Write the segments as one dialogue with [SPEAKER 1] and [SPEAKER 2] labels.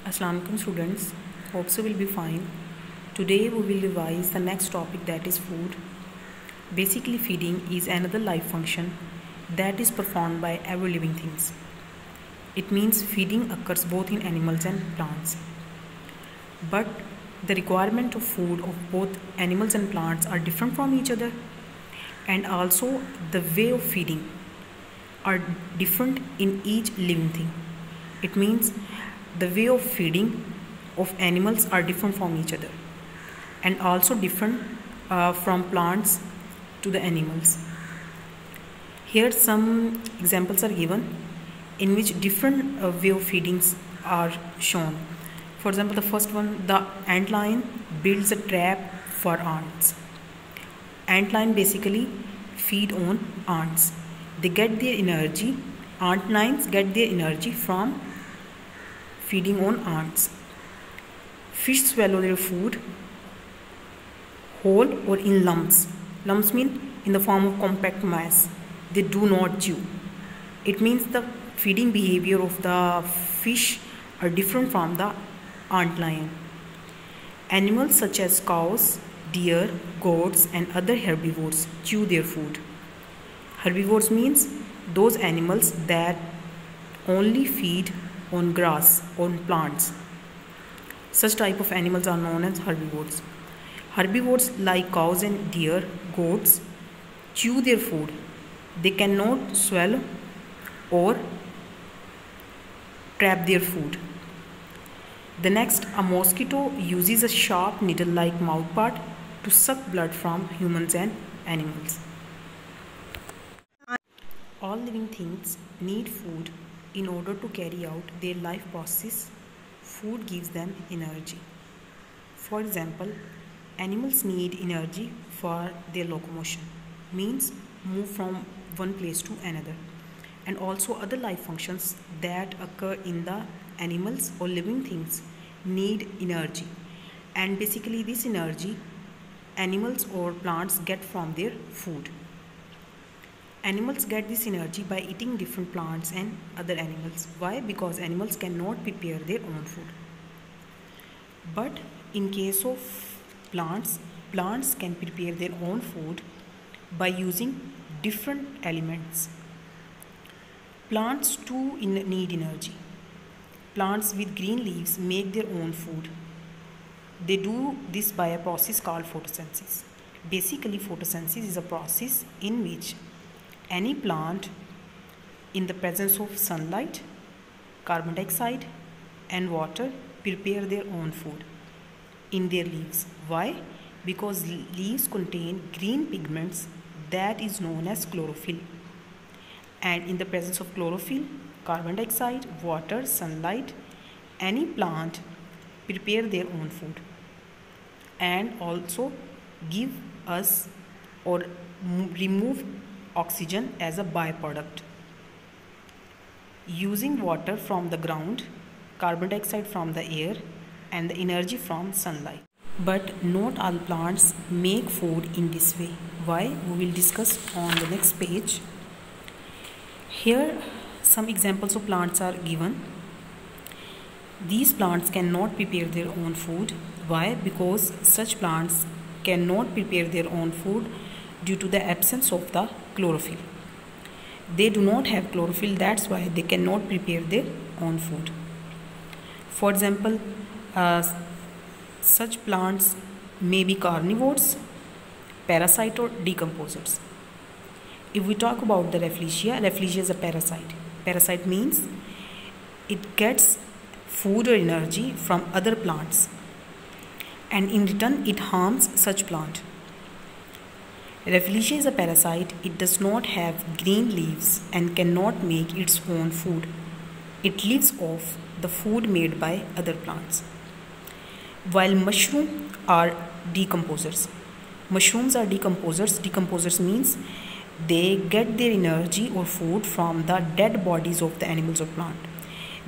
[SPEAKER 1] Assalamu alaikum students, hope so will be fine. Today we will revise the next topic, that is food. Basically, feeding is another life function that is performed by every living things. It means feeding occurs both in animals and plants. But the requirement of food of both animals and plants are different from each other, and also the way of feeding are different in each living thing. It means the way of feeding of animals are different from each other, and also different from plants to the animals. Here some examples are given in which different way of feedings are shown. For example, the first one, the antlion builds a trap for ants. Antlion basically feed on ants. They get their energy, antlions get their energy from feeding on ants. Fish swallow their food whole or in lumps. Lumps mean in the form of compact mass. They do not chew. It means the feeding behavior of the fish are different from the antlion. Animals such as cows, deer, goats and other herbivores chew their food. Herbivores means those animals that only feed on grass, on plants. Such type of animals are known as herbivores. Herbivores like cows and deer, goats chew their food. They cannot swallow or trap their food. The next, a mosquito uses a sharp needle-like mouthpart to suck blood from humans and animals. All living things need food in order to carry out their life process. Food gives them energy. For example, animals need energy for their locomotion, means move from one place to another, and also other life functions that occur in the animals or living things need energy, and basically this energy animals or plants get from their food. Animals get this energy by eating different plants and other animals. Why? Because animals cannot prepare their own food. But in case of plants can prepare their own food by using different elements. Plants too need energy. Plants with green leaves make their own food. They do this by a process called photosynthesis. Basically, photosynthesis is a process in which any plant, in the presence of sunlight, carbon dioxide and water, prepare their own food in their leaves. Why? Because leaves contain green pigments that is known as chlorophyll, and in the presence of chlorophyll, carbon dioxide, water, sunlight, any plant prepare their own food and also give us or remove oxygen as a byproduct. Using water from the ground, carbon dioxide from the air and the energy from sunlight. But not all plants make food in this way. Why? We will discuss on the next page. Here some examples of plants are given. These plants cannot prepare their own food. Why? Because such plants cannot prepare their own food due to the absence of the chlorophyll. They do not have chlorophyll, that's why they cannot prepare their own food. For example, such plants may be carnivores, parasite or decomposers. If we talk about the Rafflesia is a parasite. Parasite means it gets food or energy from other plants, and in return it harms such plant. Rafflesia is a parasite. It does not have green leaves and cannot make its own food. It lives off the food made by other plants. While mushrooms are decomposers. Mushrooms are decomposers. Decomposers means they get their energy or food from the dead bodies of the animals or plant.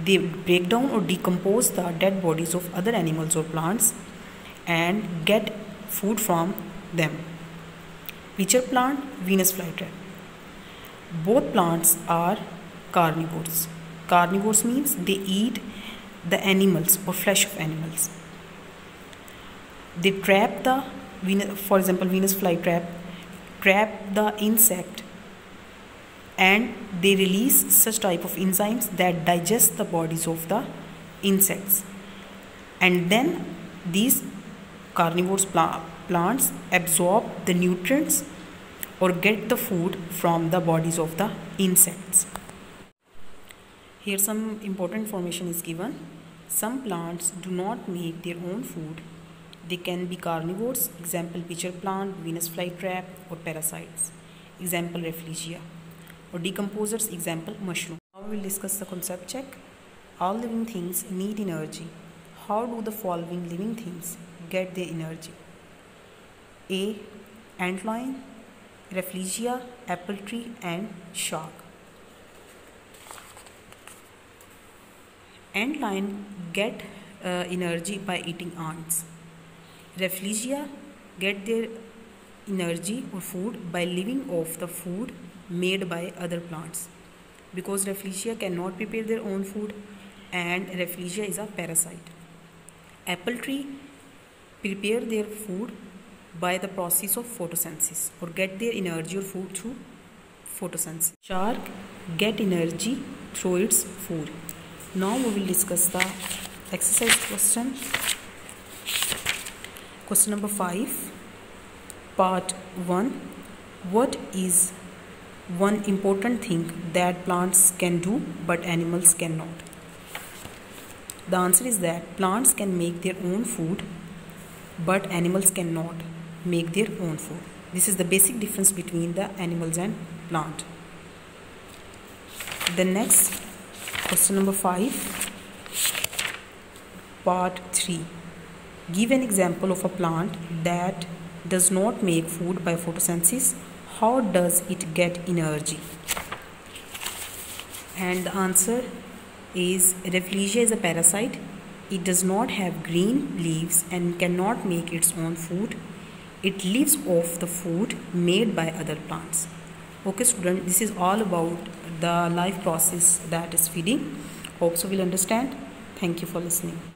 [SPEAKER 1] They break down or decompose the dead bodies of other animals or plants and get food from them. Which are plant? Venus flytrap. Both plants are carnivores. Carnivores means they eat the animals or flesh of animals. They trap the, for example, Venus flytrap trap the insect, and they release such type of enzymes that digest the bodies of the insects, and then these carnivores plants absorb the nutrients or get the food from the bodies of the insects. Here some important information is given. Some plants do not make their own food. They can be carnivores, example pitcher plant, Venus flytrap, or parasites, example Rafflesia, or decomposers, example mushroom. Now we will discuss the concept check. All living things need energy. How do the following living things get their energy? A. Antlion, Rafflesia, apple tree, and shark. Antlion get energy by eating ants. Rafflesia get their energy or food by living off the food made by other plants, because Rafflesia cannot prepare their own food and Rafflesia is a parasite. Apple tree prepare their food by the process of photosynthesis or get their energy or food through photosynthesis. Shark get energy through its food. Now we will discuss the exercise question. Question number 5, part 1. What is one important thing that plants can do but animals cannot? The answer is that plants can make their own food but animals cannot make their own food. This is the basic difference between the animals and plant. The next question number 5, part 3. Give an example of a plant that does not make food by photosynthesis. How does it get energy? And the answer is Rafflesia is a parasite. It does not have green leaves and cannot make its own food. It lives off the food made by other plants. Okay student, this is all about the life process that is feeding. Hope so will understand. Thank you for listening.